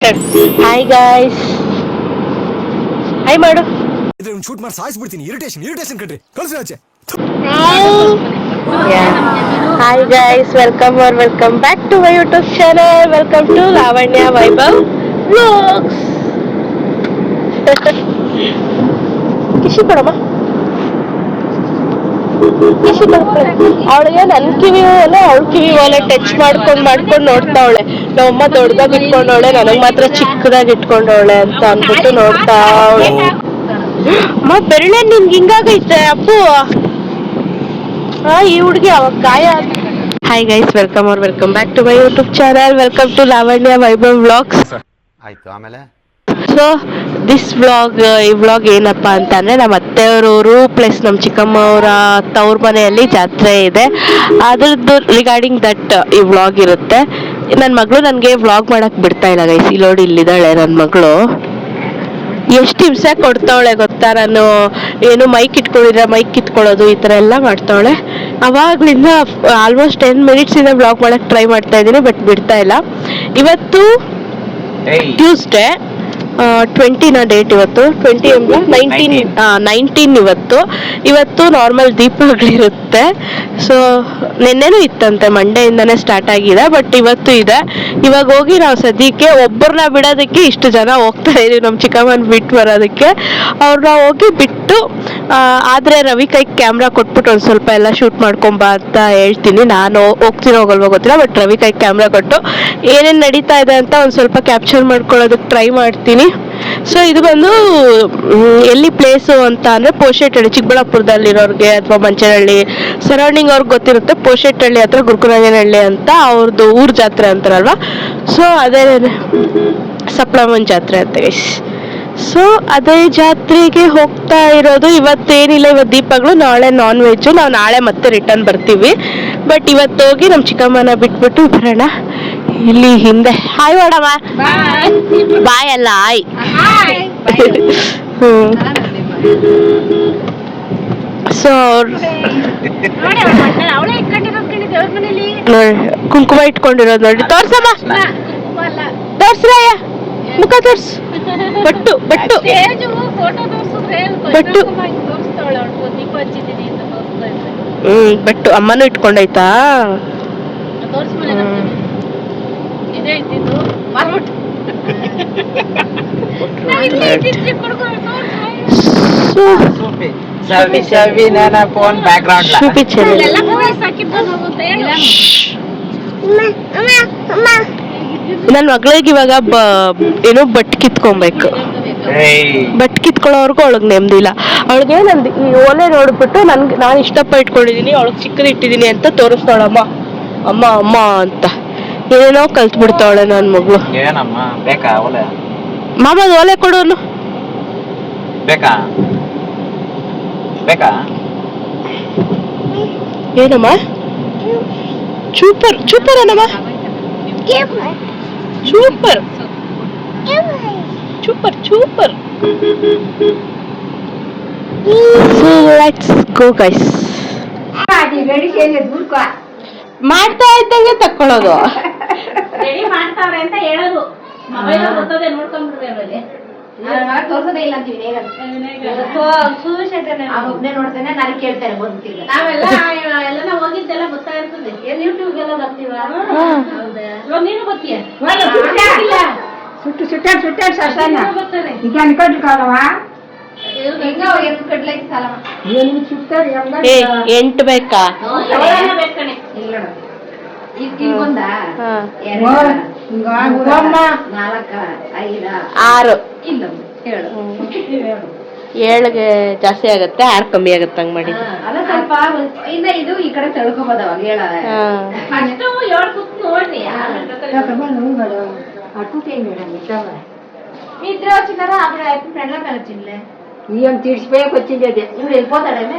Hi guys, hi ಮಾಡು. Shoot ಮಾಡಿ ಸಾಯಿಸ್ಬಿಡ್ತೀನಿ. ಇರಿಟೇಷನ್ ಕಣ್ರಿ, ಕಳ್ಸಿ ಆಚೆ. Hi guys, welcome back to my YouTube channel. Welcome to Lavanya Vaibhav vlogs. ಕಿಶಿ ಕೊಡಮ್ಮ, ಕಿಶಿ ಕೊಡ್ತಾಳೆ. ಅವಳಿಗೆ ನನ್ನ ಕಿವಿ ಅಲ್ಲ ಅವಳ ಕಿವಿ ಒಲೆ ಟಚ್ ಮಾಡ್ಕೊಂಡು ನೋಡ್ತಾವಳೆ. ನಮ್ಮಮ್ಮ ದೊಡ್ಡದಾಗಿ ಇಟ್ಕೊಂಡವಳೆ, ನನಗೆ ಮಾತ್ರ ಚಿಕ್ಕದಾಗಿ ಇಟ್ಕೊಂಡವಳೆ ಅಂತ ಅಂದ್ಬಿಟ್ಟು ನೋಡ್ತಾ ಅವಳೆ. ಅಮ್ಮ ಬೆರಳೆ ನಿನ್ಗೆ ಹಿಂಗಾಗೈತೆ ಅಪ್ಪು. ಈ ಹುಡುಗಿ ಅವಾಗ ಗಾಯ. Hi guys, welcome back to my YouTube channel. Welcome to Lavanya Vaibhav vlogs. ಆಯ್ತು, ಆಮೇಲೆ ಸೊ ದಿಸ್ ಈ ವ್ಲಾಗ್ ಏನಪ್ಪ ಅಂತಂದರೆ, ನಮ್ಮ ಅತ್ತೆಯವರವರು ಪ್ಲಸ್ ನಮ್ಮ ಚಿಕ್ಕಮ್ಮ ಅವರ ತವ್ರ ಮನೆಯಲ್ಲಿ ಜಾತ್ರೆ ಇದೆ. ಅದ್ರದ್ದು ರಿಗಾರ್ಡಿಂಗ್ ದಟ್ ಈ ವ್ಲಾಗ್ ಇರುತ್ತೆ. ನನ್ನ ಮಗಳು ನನಗೆ ವ್ಲಾಗ್ ಮಾಡೋಕ್ಕೆ ಬಿಡ್ತಾ ಇಲ್ಲ ಗೈಸ್. ಇಲ್ಲೋಡಿ ಇಲ್ಲಿದ್ದಾಳೆ ನನ್ನ ಮಗಳು. ಎಷ್ಟು ಹಿಂಸೆ ಕೊಡ್ತಾವಳೆ ಗೊತ್ತಾ. ನಾನು ಏನು ಮೈಕ್ ಕಿತ್ಕೊಳ್ಳೋದು ಈ ಥರ ಎಲ್ಲ ಮಾಡ್ತಾವಳೆ. ಅವಾಗಲಿಂದ ಆಲ್ಮೋಸ್ಟ್ 10 ಮಿನಿಟ್ಸಿಂದ ವ್ಲಾಗ್ ಮಾಡೋಕ್ಕೆ ಟ್ರೈ ಮಾಡ್ತಾ ಇದ್ದೀನಿ, ಬಟ್ ಬಿಡ್ತಾ ಇಲ್ಲ. ಇವತ್ತು ಟ್ಯೂಸ್ಡೇ 20ನ ಡೇಟ್. ಇವತ್ತು 19 ಇವತ್ತು ನಾರ್ಮಲ್ ದೀಪಗಳಿರುತ್ತೆ. ಸೊ ನಿನ್ನೆನೂ ಇತ್ತಂತೆ, ಮಂಡೆಯಿಂದನೇ ಸ್ಟಾರ್ಟ್ ಆಗಿದೆ, ಬಟ್ ಇವತ್ತು ಇದೆ. ಇವಾಗ ಹೋಗಿ ನಾವು ಸದ್ಯಕ್ಕೆ ಒಬ್ಬರನ್ನ ಬಿಡೋದಕ್ಕೆ ಇಷ್ಟು ಜನ ಹೋಗ್ತಾ ಇದೀವಿ, ನಮ್ಮ ಚಿಕ್ಕಮ್ಮನ ಬಿಟ್ಟು ಬರೋದಕ್ಕೆ. ಅವ್ರನ್ನ ಹೋಗಿ ಬಿಟ್ಟು ಆದರೆ ರವಿ ಕೈಗೆ ಕ್ಯಾಮ್ರಾ ಕೊಟ್ಬಿಟ್ಟು ಒಂದು ಸ್ವಲ್ಪ ಎಲ್ಲ ಶೂಟ್ ಮಾಡ್ಕೊಂಬ ಅಂತ ಹೇಳ್ತೀನಿ. ನಾನು ಹೋಗಲ್ವೋ ಗೊತ್ತಿಲ್ಲ, ಬಟ್ ರವಿ ಕೈಗೆ ಕ್ಯಾಮ್ರಾ ಕೊಟ್ಟು ಏನೇನು ನಡೀತಾ ಇದೆ ಅಂತ ಒಂದು ಸ್ವಲ್ಪ ಕ್ಯಾಪ್ಚರ್ ಮಾಡ್ಕೊಳ್ಳೋದಕ್ಕೆ ಟ್ರೈ ಮಾಡ್ತೀನಿ. ಸೊ ಇದು ಬಂದು ಎಲ್ಲಿ ಪ್ಲೇಸು ಅಂತ ಅಂದರೆ ಪೋಷೆಟ್ಟಹಳ್ಳಿ, ಚಿಕ್ಕಬಳ್ಳಾಪುರದಲ್ಲಿರೋರಿಗೆ ಅಥವಾ ಮಂಚನಹಳ್ಳಿ ಸರೌಂಡಿಂಗ್ ಅವ್ರಿಗೆ ಗೊತ್ತಿರುತ್ತೆ. ಪೋಷೆಟ್ಟಹಳ್ಳಿ ಹತ್ರ ಗುರುಕುರಂಜನಹಳ್ಳಿ ಅಂತ ಅವ್ರದ್ದು ಊರು ಜಾತ್ರೆ ಅಂತಾರಲ್ವ. ಸೊ ಅದೇ ಸಪ್ಲಮ್ಮನ ಜಾತ್ರೆ ಅಂತ ಗೈಸ್. ಸೊ ಅದೇ ಜಾತ್ರೆಗೆ ಹೋಗ್ತಾ ಇರೋದು. ಇವತ್ತೇನಿಲ್ಲ, ಇವತ್ತು ದೀಪಗಳು, ನಾಳೆ ನಾನ್ ವೆಜ್ಜು. ನಾವು ನಾಳೆ ಮತ್ತೆ ರಿಟರ್ನ್ ಬರ್ತೀವಿ. ಬಟ್ ಇವತ್ತು ಹೋಗಿ ನಮ್ಮ ಚಿಕ್ಕಮ್ಮನ ಬಿಟ್ಬಿಟ್ಟು ಬರೋಣ. ಇಲ್ಲಿ ಹಿಂದೆ ಹಾಯ್ ಮಾಡಮ್ಮ. ಬಾಯ್ ಅಲ್ಲ ಆಯ್. ಸೊ ನೋಡಿ ಕುಂಕುಮ ಇಟ್ಕೊಂಡಿರೋದು ನೋಡಿ. ತೋರ್ಸಮ್ಮ, ತೋರ್ಸ್ರಯ್ಯ, ಮುಖ ತೋರ್ಸು. ಬಟ್ಟು ಬಟ್ಟು ಅಮ್ಮನೂ ಇಟ್ಕೊಂಡೈತಾ. ನನ್ನ ಮಗಳಿಗೆ ಇವಾಗ ಏನೋ ಬಟ್ ಕಿತ್ಕೊಬೇಕು. ಬಟ್ ಕಿತ್ಕೊಳ್ಳೋವರೆಗೂ ಅವಳಿಗೆ ನೆಮ್ಮದಿಲ್ಲ. ಅವಳಿಗೆ ನಂದು ಈ ಓಲೆ ನೋಡ್ಬಿಟ್ಟು ನಾನು ಇಷ್ಟಪ್ಪ ಇಟ್ಕೊಂಡಿದ್ದೀನಿ, ಅವಳಿಗೆ ಚಿಕ್ಕದು ಇಟ್ಟಿದ್ದೀನಿ ಅಂತ ತೋರಿಸ್ತಾಳಮ್ಮ. ಅಮ್ಮ ಅಮ್ಮ ಅಂತ ಏನೇನೋ ಕಲ್ತ್ಬಿಡ್ತಾವಳೆ ನನ್ನ ಮಗಳು. ಮಾಮದ ಓಲೆ ಕೊಡೋನು ಏನಮ್ಮ. ಚೂಪರ್ ಏನಮ್ಮ, ಚೂಪರ್. So let's go guys. ಮಾಡ್ತಾ ಇದ್ದಂಗೆ ತಕ್ಕೊಳ್ಳೋದು. ರೆಡಿ ಮಾಡ್ತಾವ್ರೆ ಅಂತ ಹೇಳೋದು. ಮೊಬೈಲ್ ಬರ್ತದೆ, ನೋಡ್ಕೊಂಡ್ಬಿಡ್ರಿ. ಆಮೇಲೆ ತೋರ್ಸೋದೇ ಇಲ್ಲ ಅಂತೀವಿ. ಒಬ್ಬನೇ ನೋಡ್ತೇನೆ, ನಾನು ಕೇಳ್ತೇನೆ. ನಾವೆಲ್ಲ ಎಲ್ಲ ಹೋಗಿದ್ದೆಲ್ಲ ಗೊತ್ತಾ ಇರ್ತದೆ. ಯೂಟ್ಯೂಬ್ ಎಲ್ಲ ಬರ್ತೀವ. ನೀನು ಬರ್ತೀಯ? ಸುಟ್ಟಾಡ್ತಾರೆ ಈಗ ಅನ್ಕೊಂಡ್ರು ಕಾಲವ. ಎಂಟು ಬೇಕಾ? ಆರು. ಏಳಿಗೆ ಜಾಸ್ತಿ ಆಗತ್ತೆ, 6 ಕಮ್ಮಿ ಆಗತ್ತೆ. ಹಂಗ್ ಮಾಡಿ ಸ್ವಲ್ಪ ಇನ್ನ ಇದು ಈ ಕಡೆ ತಳ್ಕೊಬೋದವ. నిద్ర వచ్చినారా? అప్పుడు ఫ్రెండ్ లో కలిసిందిలే. ఏం తీర్చిపోయాక వచ్చింది అది. ఇప్పుడు వెళ్ళిపోతాడేమే.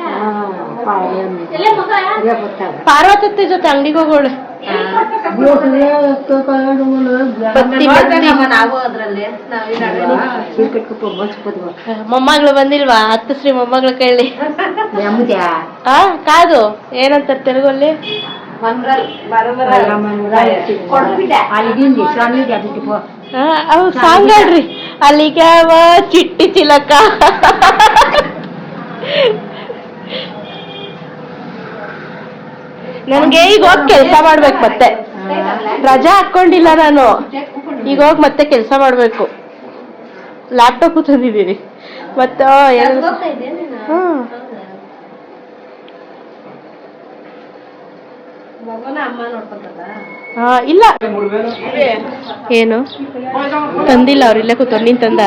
ಪಾರ್ವತತ್ತೆ ಜೊತೆ ಅಂಗಡಿಗೆ ಹೋಗೋಳೆ. ನಾವು ಅದ್ರಲ್ಲಿ ಮೊಮ್ಮಗಳು ಬಂದಿಲ್ವಾ? ಹತ್ತಿಸ್ರಿ ಮೊಮ್ಮಗಳ ಕೈಲಿ. ಕಾದು ಏನಂತಾರೆ ತೆಲುಗಲ್ಲಿ? మంగళ బరబర కొడుకుట అలిగింది స్వామి అది ಅವ್ರು ಸಾಂಗ್ ಆಡ್ರಿ ಅಲ್ಲಿಗೆ ಚಿಟ್ಟಿ ಚಿಲಕ. ನನಗೆ ಈಗ ಹೋಗಿ ಕೆಲಸ ಮಾಡ್ಬೇಕು, ಮತ್ತೆ ರಜಾ ಹಾಕೊಂಡಿಲ್ಲ ನಾನು. ಈಗ ಹೋಗಿ ಮತ್ತೆ ಕೆಲಸ ಮಾಡ್ಬೇಕು. ಲ್ಯಾಪ್ಟಾಪ್ ತಂದಿದ್ದೀನಿ ಮತ್ತೆ. ಇಲ್ಲ ಏನು ತಂದಿಲ್ಲ, ಅವ್ರು ಇಲ್ಲೇ ಕೂತವ್ರು. ನೀನ್ ತಂದ?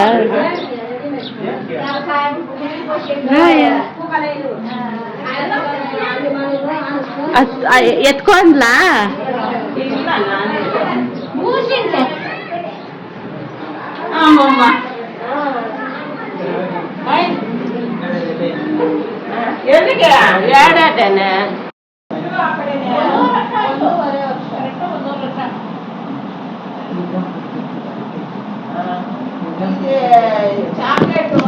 ಎತ್ಕೊ ಅಂದ್ಲಾ? ಎಲ್ಲಿಗೆ ಎರಡೇನೆ ಚಾಕ್ಲೇಟು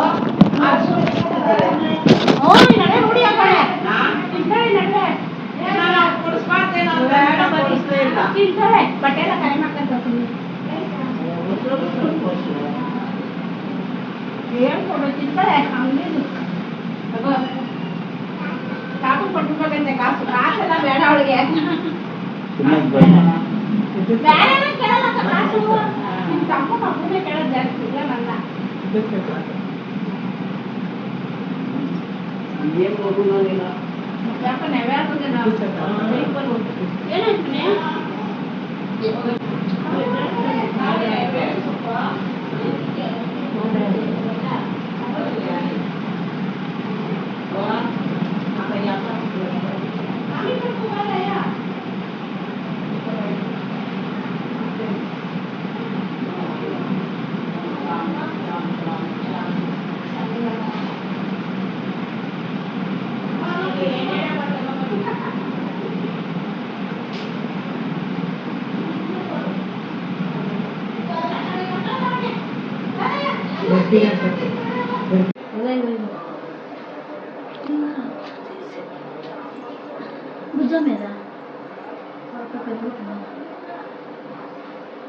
ಕಾಸು ಕೊಟ್ಟಿರ್ಬೇಕಂತೆ. ಕಾಸೆಲ್ಲ ಬೇಡ ಅವಳಿಗೆ. ಕಾಸು ತಮ್ಮ ಮಕ್ಕಳೇ ಕೇಳೋದು ಜಾಸ್ತಿ ಇಲ್ಲ ನನ್ನ. ಏನ್ ಹೋಗುದು ನೀನು ಯಾಕ ನೆವ್ಯಾರ್ಗೆ ನಾವು ಏನಾಯ್ತು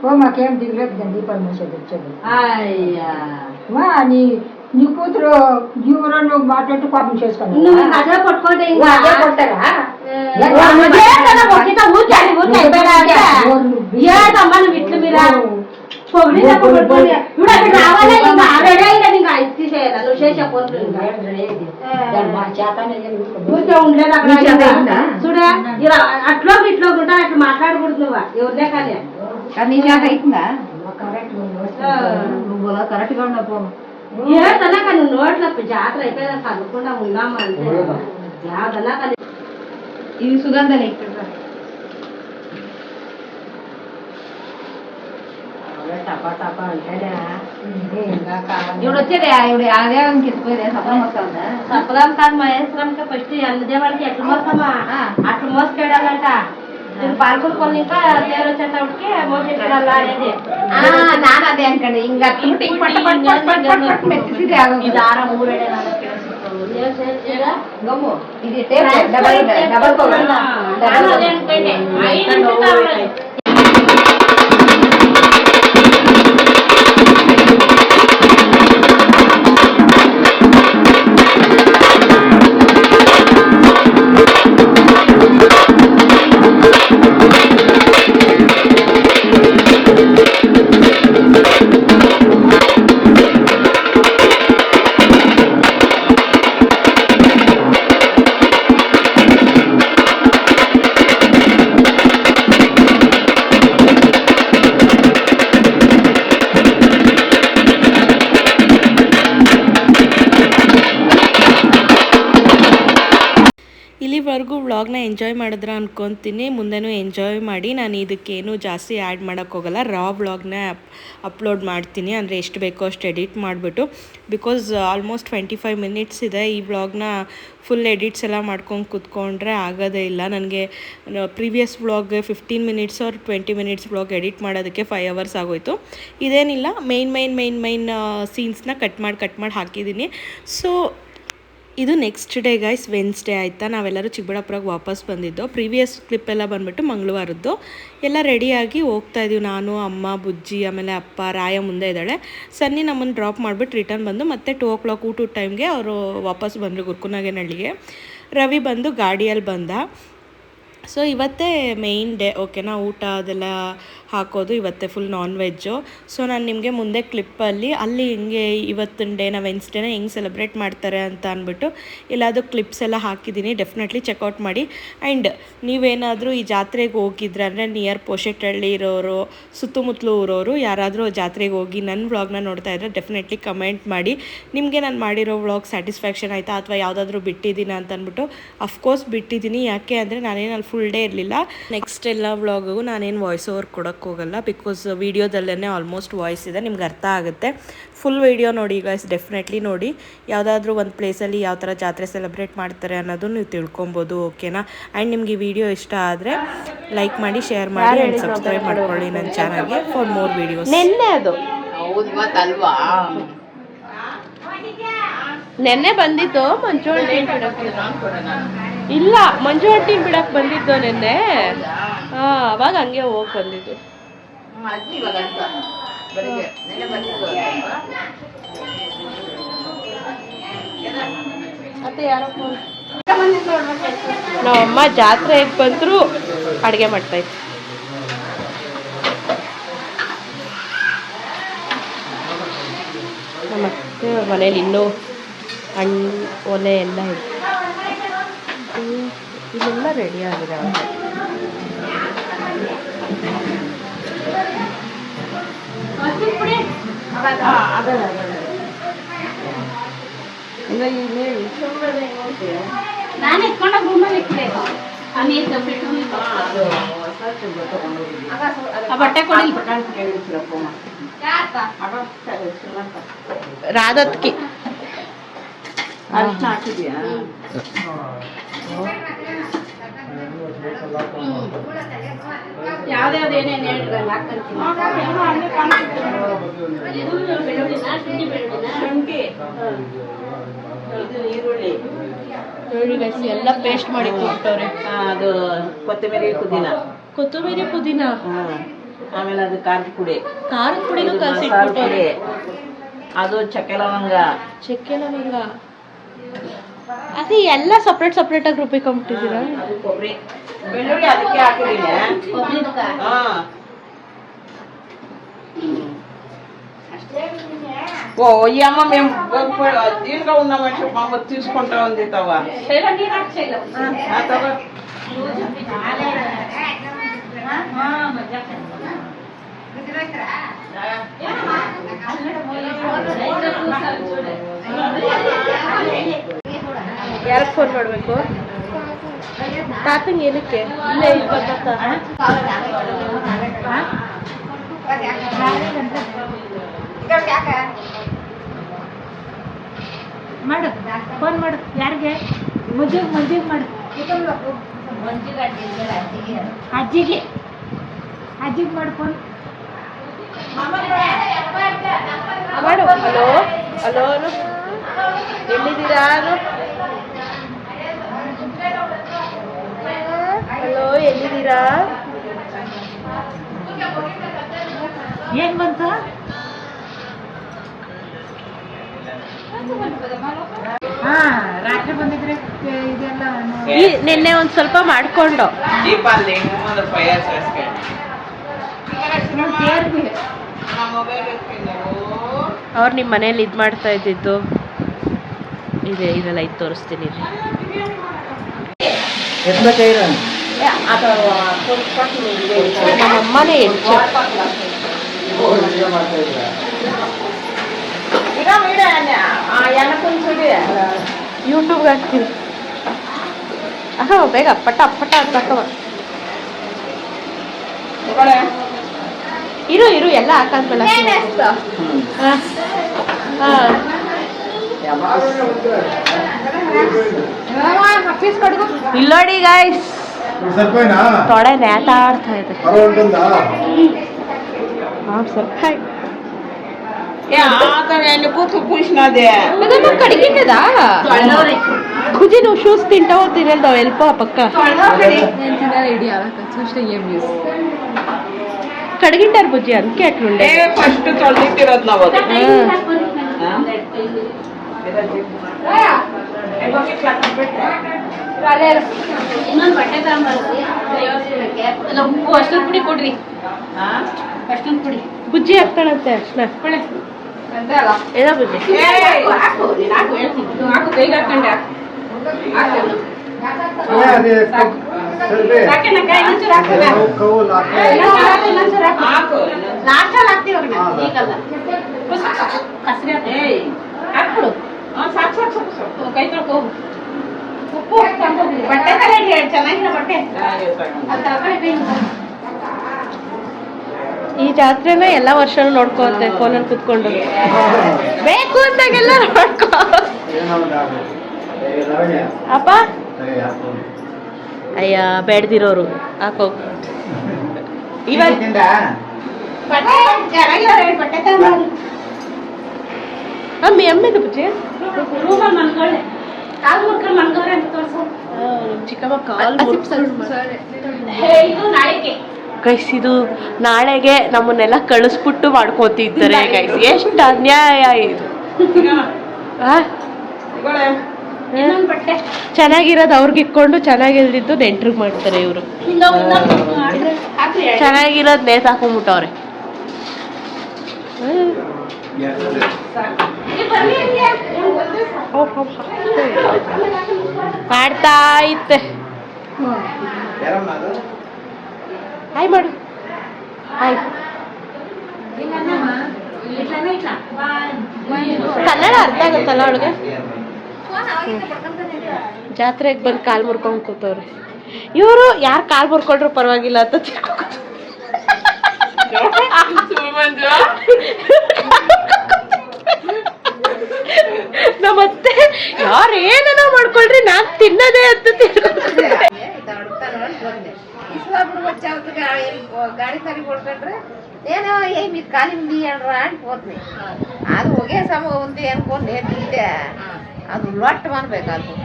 हो माकेम दिगलत गंदी परमेश्वर दच्चது అయ్యా వా నీ కూతురు జీవరను మాట్లాడుతూ పాపం చేసుకున్నావు. నువ్వు అదే పట్టుకోండి ఇంకా అదే కొట్టరా? ఏదమ్మా నువ్వు ఇట్లు మీరు పొగిడినప్పుడు పట్టుకోండి. ఇప్పుడు అక్కడ రావాలా ఇంకా రెడీ అయినా ఇంకా ఇది చేయాలా? నువ్వు చేసే పనులు ఊరికే ఉండలేదు అక్కడ. చూడా ఇలా అట్లో ఇట్లో ఉంటా అట్లా మాట్లాడకూడదు నువ్వు ఎవరినే కానీ. నీ చేత అవుతుందా? నువ్వు కరెక్ట్ గా ఉండవు. ఏదన్నా కానీ నోట్ల జాతర అయిపోయినా చదువుకుండా ఉన్నామా అంటే యాదన్నా కానీ ఇది సుగంధలే టపా టపా అంటేనే ఇప్పుడు వచ్చేదే ఇప్పుడు అదే ఇంకెత్తిపోయేదే సప్లం వస్తుందా? సప్లం కాదు మహేశ్వరంకి ఫస్ట్ అన్నదేవాళ్ళకి ఎట్లా మోస్తామా అట్లా మోసుకెళ్ళాలంట. పాల్గొని కొన్ని ఇంకా దేవుడు వచ్చేటప్పటికి మోసేయాలా అనేది ನಾನು ಅದೇ ಅನ್ಕೊಂಡೆ. ಹಿಂಗ దార ఊరేడే ಗಮ್ಮು ಇದು ಡಬಲ್ అదే అనుకోండి. ಇಲ್ಲಿವರೆಗೂ ವ್ಲಾಗ್ನ ಎಂಜಾಯ್ ಮಾಡಿದ್ರೆ ಅನ್ಕೊತೀನಿ. ಮುಂದೆನೂ ಎಂಜಾಯ್ ಮಾಡಿ. ನಾನು ಇದಕ್ಕೇನು ಜಾಸ್ತಿ ಆ್ಯಡ್ ಮಾಡೋಕ್ಕೋಗಲ್ಲ. ರಾ ವ್ಲಾಗ್ನ ಅಪ್ಲೋಡ್ ಮಾಡ್ತೀನಿ, ಅಂದರೆ ಎಷ್ಟು ಬೇಕೋ ಅಷ್ಟು ಎಡಿಟ್ ಮಾಡಿಬಿಟ್ಟು. ಬಿಕಾಸ್ ಆಲ್ಮೋಸ್ಟ್ 25 ಮಿನಿಟ್ಸ್ ಇದೆ. ಈ ವ್ಲಾಗ್ನ ಫುಲ್ ಎಡಿಟ್ಸ್ ಎಲ್ಲ ಮಾಡ್ಕೊಂಡು ಕೂತ್ಕೊಂಡ್ರೆ ಆಗೋದೇ ಇಲ್ಲ ನನಗೆ. Previous vlog 15 minutes R 20 minutes vlog edit ಮಾಡೋದಕ್ಕೆ 5 ಅವರ್ಸ್ ಆಗೋಯಿತು. ಇದೇನಿಲ್ಲ, ಮೈನ್ ಸೀನ್ಸ್ನ ಕಟ್ ಮಾಡಿ ಹಾಕಿದ್ದೀನಿ. ಸೊ ಇದು ನೆಕ್ಸ್ಟ್ ಡೇ ಗೈಸ್, ವೆನ್ಸ್ಡೇ ಆಯಿತಾ. ನಾವೆಲ್ಲರೂ ಚಿಕ್ಕಬಳ್ಳಾಪುರಕ್ಕೆ ವಾಪಸ್ ಬಂದಿದ್ದು. ಪ್ರೀವಿಯಸ್ ಕ್ಲಿಪ್ ಎಲ್ಲ ಬಂದುಬಿಟ್ಟು ಮಂಗಳವಾರದ್ದು. ಎಲ್ಲ ರೆಡಿಯಾಗಿ ಹೋಗ್ತಾ ಇದೀವಿ, ನಾನು, ಅಮ್ಮ, ಬುಜ್ಜಿ, ಆಮೇಲೆ ಅಪ್ಪ, ರಾಯ ಮುಂದೆ ಇದ್ದಾಳೆ. ಸನ್ನಿ ನಮ್ಮನ್ನು ಡ್ರಾಪ್ ಮಾಡಿಬಿಟ್ಟು ರಿಟರ್ನ್ ಬಂದು ಮತ್ತೆ 2 o'clock ಊಟದ ಟೈಮ್ಗೆ ಅವರು ವಾಪಸ್ ಬಂದರು ಗುರ್ಕುನಾಗೇನಹಳ್ಳಿಗೆ. ರವಿ ಬಂದು ಗಾಡಿಯಲ್ಲಿ ಬಂದ. ಸೊ ಇವತ್ತೇ ಮೇಯ್ನ್ ಡೇ, ಓಕೆನಾ. ಊಟ ಅದೆಲ್ಲ ಹಾಕೋದು ಇವತ್ತೇ ಫುಲ್ ನಾನ್ ವೆಜ್ಜು. ಸೊ ನಾನು ನಿಮಗೆ ಮುಂದೆ ಕ್ಲಿಪ್ಪಲ್ಲಿ ಅಲ್ಲಿ ಹಿಂಗೆ ಇವತ್ತಿನ ಡೇನ ವೆನ್ಸ್ಡೇನ ಹೆಂಗೆ ಸೆಲೆಬ್ರೇಟ್ ಮಾಡ್ತಾರೆ ಅಂತ ಅಂದ್ಬಿಟ್ಟು ಎಲ್ಲಾದರೂ ಕ್ಲಿಪ್ಸ್ ಎಲ್ಲ ಹಾಕಿದ್ದೀನಿ. ಡೆಫಿನೆಟ್ಲಿ ಚೆಕ್ಔಟ್ ಮಾಡಿ. ಆ್ಯಂಡ್ ನೀವೇನಾದರೂ ಈ ಜಾತ್ರೆಗೆ ಹೋಗಿದ್ರೆ ಅಂದರೆ ನಿಯರ್ ಪೋಶೆಟ್ಟಹಳ್ಳಿ ಇರೋರು, ಸುತ್ತಮುತ್ತಲು ಊರೋರು ಯಾರಾದರೂ ಜಾತ್ರೆಗೆ ಹೋಗಿ ನನ್ನ ವ್ಲಾಗ್ನ ನೋಡ್ತಾ ಇದ್ದರೆ ಡೆಫಿನೆಟ್ಲಿ ಕಮೆಂಟ್ ಮಾಡಿ. ನಿಮಗೆ ನಾನು ಮಾಡಿರೋ ವ್ಲಾಗ್ ಸ್ಯಾಟಿಸ್ಫ್ಯಾಕ್ಷನ್ ಆಯಿತಾ ಅಥವಾ ಯಾವುದಾದ್ರೂ ಬಿಟ್ಟಿದ್ದೀನ ಅಂತ ಅಂದ್ಬಿಟ್ಟು. ಅಫ್ಕೋರ್ಸ್ ಬಿಟ್ಟಿದ್ದೀನಿ, ಯಾಕೆ ಅಂದರೆ ನಾನೇನು ಅಲ್ಲಿ ಫುಲ್ ಡೇ ಇರಲಿಲ್ಲ. ನೆಕ್ಸ್ಟ್ ಎಲ್ಲ ವ್ಲಾಗಿಗೂ ನಾನೇನು ವಾಯ್ಸ್ ಓವರ್ ಕೊಡೋಕ್ಕೆ ಹೋಗಲ್ಲ, ಬಿಕಾಸ್ ವೀಡಿಯೋದಲ್ಲೇ ಆಲ್ಮೋಸ್ಟ್ ವಾಯ್ಸ್ ಇದೆ, ನಿಮ್ಗೆ ಅರ್ಥ ಆಗುತ್ತೆ. ಫುಲ್ ವೀಡಿಯೋ ನೋಡಿ ಗೈಸ್, ಡೆಫಿನೆಟ್ಲಿ ನೋಡಿ. ಯಾವುದಾದ್ರೂ ಒಂದು ಪ್ಲೇಸಲ್ಲಿ ಯಾವ ಥರ ಜಾತ್ರೆ ಸೆಲೆಬ್ರೇಟ್ ಮಾಡ್ತಾರೆ ಅನ್ನೋದು ನೀವು ತಿಳ್ಕೊಬೋದು, ಓಕೆನಾ. ಆ್ಯಂಡ್ ನಿಮ್ಗೆ ಈ ವಿಡಿಯೋ ಇಷ್ಟ ಆದರೆ ಲೈಕ್ ಮಾಡಿ, ಶೇರ್ ಮಾಡಿ ಆ್ಯಂಡ್ ಸಬ್ಸ್ಕ್ರೈಬ್ ಮಾಡ್ಕೊಳ್ಳಿ ನನ್ನ ಚಾನಲ್ಗೆ ಫಾರ್ ಮೋರ್ ವೀಡಿಯೋಸ್. ನೆನ್ನೆ ಅದು ನೆನ್ನೆ ಬಂದಿದ್ದು ಮಂಜು ಆಂಟಿ ಇಲ್ಲ, ಮಂಜು ಆಂಟಿ ಬಿಡಕ್ಕೆ ಬಂದಿದ್ದು ನೆನ್ನೆ. ಅವಾಗ ಹಂಗೆ ಹೋಗಿ ಬಂದಿದ್ದು. ಮತ್ತೆ ಯಾರೋ ನಮ್ಮಮ್ಮ ಜಾತ್ರೆಗೆ ಬಂದ್ರು ಅಡುಗೆ ಮಾಡ್ತಾಯಿತ್ತು. ನಮ್ಮತ್ತೆ ಮನೇಲಿ ಇನ್ನೂ ಹಣ್ಣು ಒಲೆ ಎಲ್ಲ ಇದೆ. ಇದೆಲ್ಲ ರೆಡಿ ಆಗಿದೆ. ನಾನು ಎತ್ಕೊಂಡೋಗಿ ರೂಮಲ್ಲಿ ಇಟ್ಬೇಕು. ಬಟ್ಟೆ ಕೊಡಿ ರಾಧತ್ಕಿ ಯಾವ್ದ್ಯಾವ್ದು ಏನೇನು ಹೇಳಿದ್ರಲ್ಲ ಶುಂಠಿ, ಇದು ಈರುಳ್ಳಿ ಎಲ್ಲ ಪೇಸ್ಟ್ ಮಾಡಿ ಕೊಟ್ಟವ್ರೆ. ಅದು ಕೊತ್ತಂಬರಿ ಪುದೀನ, ಆಮೇಲೆ ಅದು ಖಾರದ ಪುಡಿನೂ ಕಲಸಿಟ್ಬಿಟ್ಟವ್ರೆ. ಅದು ಚಕ್ಕೆ ಲವಂಗ ಅದೇ ಎಲ್ಲ ಸಪ್ರೇಟ್ ಆಗಿ ರುಬ್ಬಿಕೊಂಡ್ಬಿಟ್ಟಿದ್ದೀರಾ? ಕೊಬ್ಬರಿ ಬೆಳ್ಳುಳ್ಳಿ ಅದಕ್ಕೆ ಹಾಕಿದ್ದೀನಿ. ఓ ఈ అమ్మ మేము దీనిగా ఉన్నామంటే మా అమ్మ తీసుకుంటా ఉంది తవా ಯಾರಿಗೆ ಫೋನ್ ಮಾಡಬೇಕು? ತಾತಂಗೆ ಏನಕ್ಕೆ? ಇಲ್ಲೇ ಮಾಡು, ಫೋನ್ ಮಾಡು. ಯಾರಿಗೆ? ಮಂಜಿಗೆ ಮಾಡು. ಅಜ್ಜಿಗೆ ಮಾಡು ಫೋನ್ ಮಾಡು. ಹಲೋ ಎಲ್ಲಿದ್ದೀರಾ? ಹಲೋ ಎಲ್ಲಿದ್ದೀರಾ? ಏನ್ ಬಂತು? ರಾತ್ರಿ ಬಂದಿದ್ರೆ ಇದೆಲ್ಲ ನಿನ್ನೆ ಒಂದ್ ಸ್ವಲ್ಪ ಮಾಡ್ಕೊಂಡು ಅವ್ರು ನಿಮ್ಮ ಮನೇಲಿ ಇದು ಮಾಡ್ತಾ ಇದ್ದಿದ್ದು ಇದೆಲ್ಲ ಇದು ತೋರಿಸ್ತೀನಿ. ನಮ್ಮಮ್ಮನೇ ಯೂಟ್ಯೂಬ್ಗೆ ಹಾಕ್ತೀನಿ. ಬೇಗ ಪಟ ಹಾಕವ. ಇರು ಎಲ್ಲ ಹಾಕಾದ್ಮೇಲೆ ಇಲ್ಲೋಡಿ ಗಾಯ್ಸ್, ತೊಡೆ ನೇತಾಡ್ತಾ ಇದೆ. ಸ್ವಲ್ಪ ಕಡಿಗಿಟ್ಟದಾ ಖುದಿ నువ్వు షూస్ తింటావో తినేద్దాం వెళ్ళిపో ఆ పక్క కడిగింటారు బుజ్జి అందుకే అట్లుండే ಫಸ್ಟ್ ತೊಳೆದಿಟ್ಟಿರೋದು ನಾವು ಅದು ಇನ್ನೊಂದು ಬಟ್ಟೆ ತಗೊಂಡ್ಬರ್ತೀವಿ ಅಷ್ಟೊಂದು ಪುಡಿ ಕೊಡ್ರಿ ಅಷ್ಟೊಂದು ಪುಡಿ ಬುಜ್ಜಿ ಹಾಕ್ತಾಳಂತೆ ಅರ್ಶನ ಏನೋ ಬುಜ್ಜಿ ಹಾಕು ಹೇಳ್ತೀನಿ ಹಾಕು ಕೈಗೆ ಹಾಕೊಂಡೆ ಹಾಕು ಲಾಸ್ಟಲ್ಲಿ ಹಾಕ್ತೀವಿ ಈಗಲ್ಲ ಹಾಕ್ಬಿಡು ಸಾಕು ಸಾಕು ಸಾಕು ಸಾಕು ಕೈ ತೊಳ್ಕೊ ಹೋಗು ಉಪ್ಪು ಬಟ್ಟೆ ತಗೊಂಡು ಹೇಳಿ ಚೆನ್ನಾಗಿರೋ ಬಟ್ಟೆ ಅದು ತಗೊಂಡು ಕೈ ಈ ಜಾತ್ರೆನ ಎಲ್ಲಾ ವರ್ಷನೂ ನೋಡ್ಕೋತೆ ಫೋನಲ್ಲಿ ಕುತ್ಕೊಂಡು ಬೇಕು ಅಂದಾಗೆಲ್ಲ ನೋಡ್ಕೋ ಅಪ್ಪ ಅಯ್ಯ ಬೇಡ್ದಿರೋರು ಹಾಕೋ ಇವಾಗ ಬಟ್ಟೆ ಚೆನ್ನಾಗಿರೋ ರೇಟ್ ಬಟ್ಟೆ ತಗೊಂಡು ಅಮ್ಮಿ ಅಮ್ಮಿದು ಬುಜ್ಜಿ ರೂಮಲ್ಲಿ ಮನ್ಕೊಳ್ಳೆ ಕಾಲು ಮುರ್ಕೊಂಡು ಮನ್ಗವ್ರೆ ಅಂತ ತೋರಿಸು ನಮ್ಮ ಚಿಕ್ಕಮ್ಮ ಕಾಲ್ ಇದು ನಾಳೆಗೆ ಗೈಸ್ ಇದು ನಾಳೆಗೆ ನಮ್ಮನ್ನೆಲ್ಲ ಕಳಿಸ್ಬಿಟ್ಟು ಮಾಡ್ಕೋತಿದ್ದಾರೆ ಗೈಸ್ ಎಷ್ಟು ಅನ್ಯಾಯ ಇದು ಆ? ಇನ್ನೊಂದು ಬಟ್ಟೆ ಚೆನ್ನಾಗಿರೋದು ಅವ್ರಿಗೆ ಇಕ್ಕೊಂಡು ಚೆನ್ನಾಗಿಲ್ದಿದ್ದು ನೆಂಟ್ರಿಗೆ ಮಾಡ್ತಾರೆ ಇವರು ಹಾಕ್ರಿ ಚೆನ್ನಾಗಿರೋದು ನೇತ್ ಹಾಕೊಂಡ್ಬಿಟ್ಟವ್ರೆ ಮಾಡ್ತಾ ಇತ್ತೆ ಹಾಯ್ ಮಾಡು ಹಾಯ್ ಕನ್ನಡ ಅರ್ಥ ಆಗುತ್ತಲ್ಲ ಅವಳಿಗೆ ಜಾತ್ರೆಗೆ ಬಂದು ಕಾಲು ಮುರ್ಕೊಂಡು ಕೂತವ್ರೆ ಇವರು ಯಾರು ಕಾಲು ಮುರ್ಕೊಂಡ್ರು ಪರವಾಗಿಲ್ಲ ಅಂತ ನಮ್ಮತ್ತೆ ಯಾರು ಏನೋ ಮಾಡ್ಕೊಳ್ರಿ ನಾನ್ ತಿನ್ನದೇ ಅಂತ ಗಾಡಿ ಸರಿ ಕೊಡ್ಕೊಂಡ್ರೆ ಏನೋ మీరు ఖాళీ ఉంది అనరా అని పోతుంది అది ఒకే సమ ఉంది అనుకోండి తింటే ಅದು ಲೊಟ್ಟು ಮಾಡ್ಬೇಕಾದ್ರು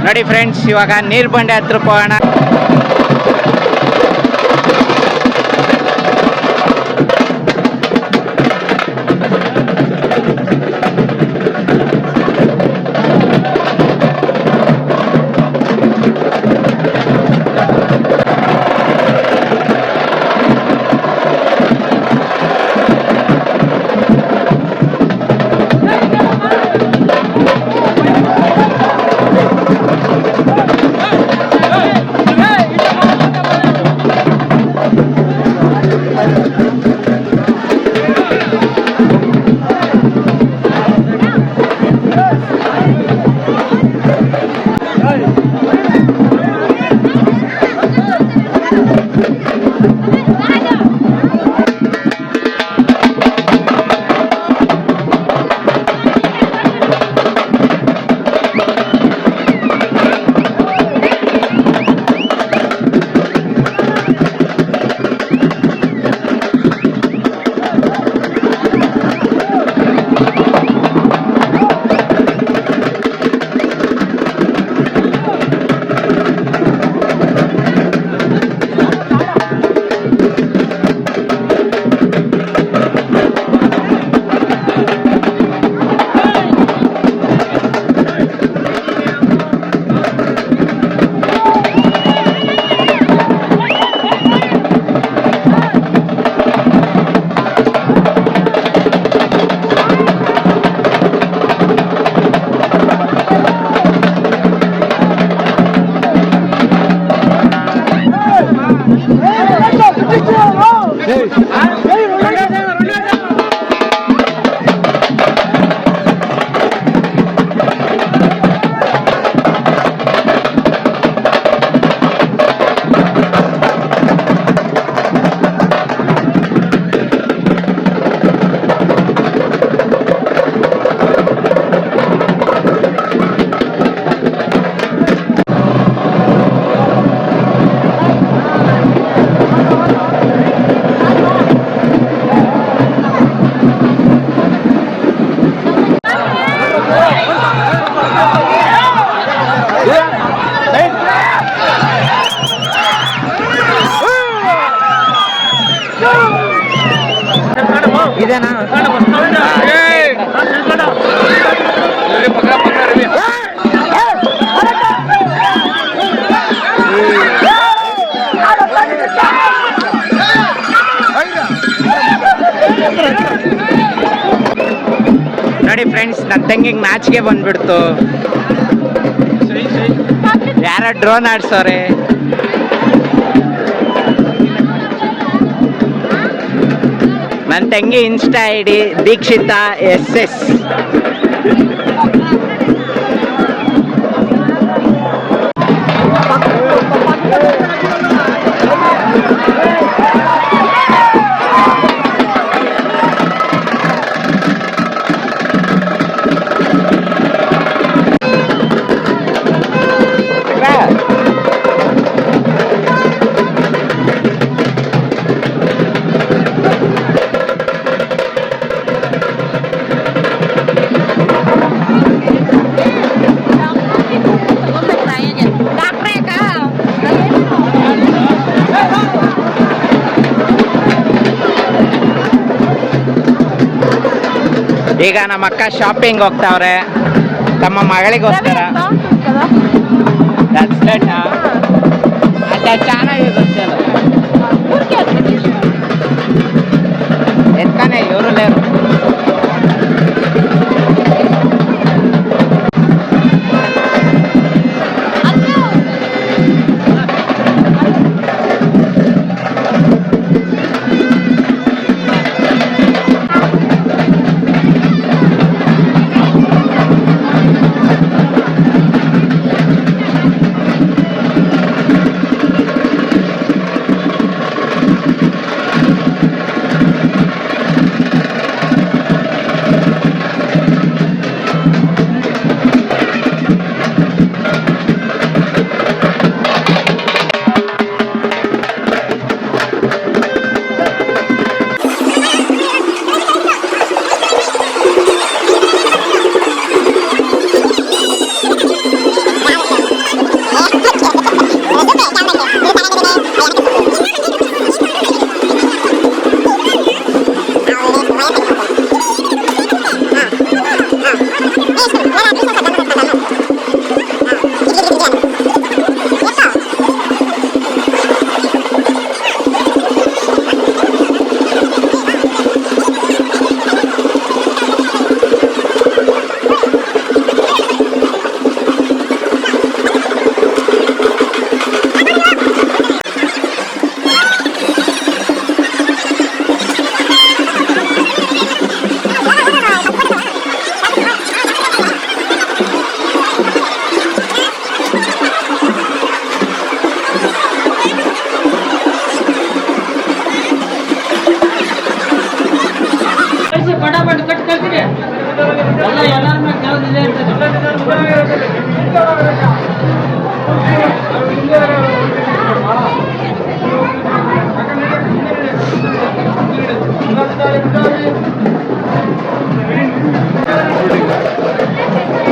ನೋಡಿ ಫ್ರೆಂಡ್ಸ್ ಇವಾಗ ನೀರು ಬಂಡೆ ಹತ್ರಕ್ಕೆ ಹೋಗೋಣ. ಫ್ರೆಂಡ್ಸ್, ನನ್ನ ತಂಗಿಗೆ ನಾಚಿಕೆ ಬಂದ್ಬಿಡ್ತು. ಯಾರ ಡ್ರೋನ್ ಆಡ್ಸೋರೆ. ನನ್ನ ತಂಗಿ ಇನ್ಸ್ಟಾ ID ದೀಕ್ಷಿತಾ SS. ಈಗ ನಮ್ಮ ಅಕ್ಕ ಶಾಪಿಂಗ್ ಹೋಗ್ತಾವ್ರೆ ತಮ್ಮ ಮಗಳಿಗೋಸ್ಕರ. ಅದ ಚೆನ್ನಾಗಿದೆ ಎತ್ಕಾನೆ ಇವರು ಲೇರು.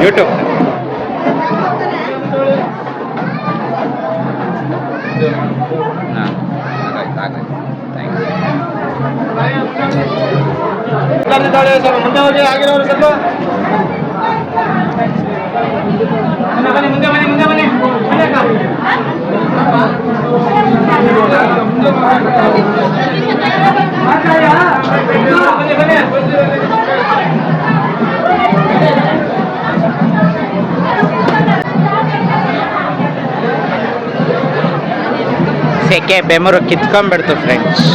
ಯೂಟ್ಯೂಬ್ ಮುಂದೆ ಹೋಗಿ ಆಗಿರೋರು ಸ್ವಲ್ಪ ಮುಂದೆ ಬನ್ನಿ ಸೆಕೆ ಬೆಮರು ಕಿತ್ಕೊಂಡ್ಬಿಡ್ತು ಫ್ರೆಂಡ್ಸ್.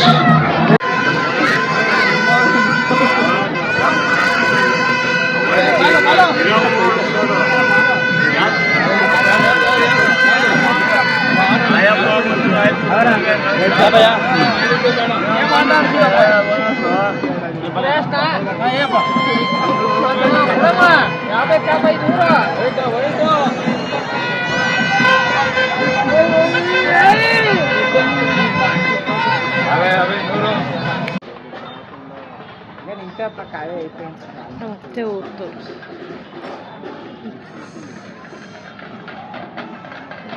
ಮತ್ತೆ ಹೋಗ್ತು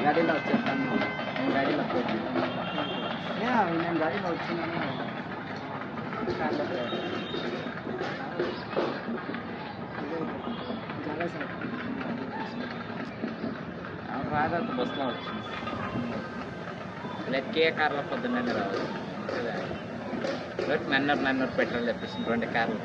గాడిలో వచ్చేస్తాను గాడిలో నేను గాడిలో వచ్చినాను రాదంత బస్సులో వచ్చింది లెక్కే కార్లో పొద్దున్నే రావాలి నన్నూరు పెట్రోల్ తెప్పిస్తుంది 2 కార్లు